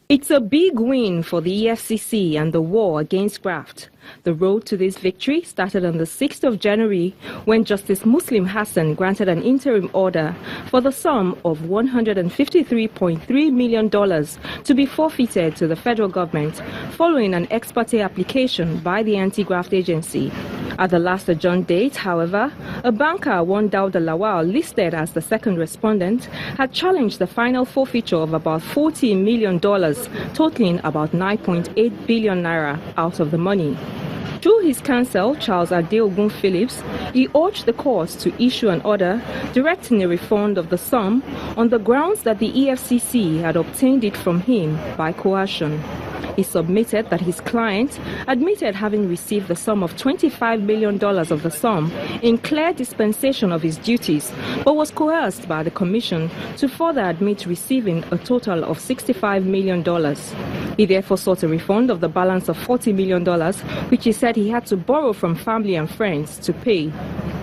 It's a big win for the EFCC and the war against graft. The road to this victory started on the 6th of January when Justice Muslim Hassan granted an interim order for the sum of $153.3 million to be forfeited to the federal government following an ex parte application by the anti-graft agency. At the last adjourned date, however, a banker, one Dawda Lawal, listed as the second respondent, had challenged the final forfeiture of about $40 million, totaling about 9.8 billion naira out of the money. Through his counsel, Charles Adeogun Phillips, he urged the court to issue an order directing a refund of the sum on the grounds that the EFCC had obtained it from him by coercion. He submitted that his client admitted having received the sum of $25 million of the sum in clear dispensation of his duties, but was coerced by the commission to further admit receiving a total of $65 million. He therefore sought a refund of the balance of $40 million, which he said he had to borrow from family and friends to pay.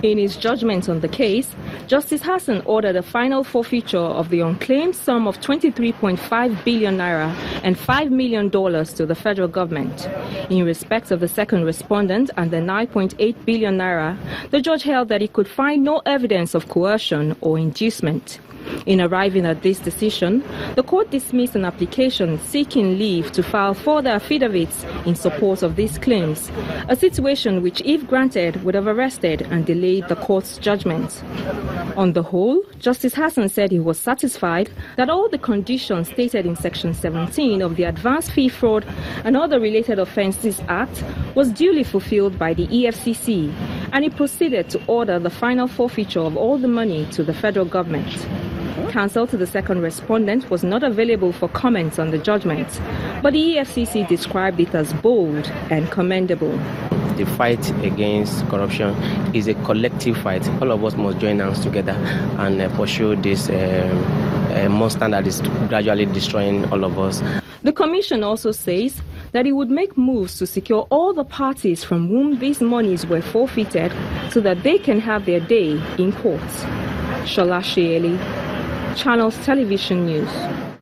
In his judgment on the case, Justice Hassan ordered a final forfeiture of the unclaimed sum of 23.5 billion naira and $5 million to the federal government. In respect of the second respondent and the 9.8 billion naira, the judge held that he could find no evidence of coercion or inducement. In arriving at this decision, the court dismissed an application seeking leave to file further affidavits in support of these claims, a situation which, if granted, would have arrested and delayed the court's judgment. On the whole, Justice Hassan said he was satisfied that all the conditions stated in Section 17 of the Advanced Fee Fraud and Other Related Offences Act was duly fulfilled by the EFCC, and he proceeded to order the final forfeiture of all the money to the federal government. Counsel to the second respondent was not available for comments on the judgment, but the EFCC described it as bold and commendable. The fight against corruption is a collective fight. All of us must join hands together and pursue this monster that is gradually destroying all of us. The Commission also says that it would make moves to secure all the parties from whom these monies were forfeited so that they can have their day in court. Shola Sheeli, Channels Television News.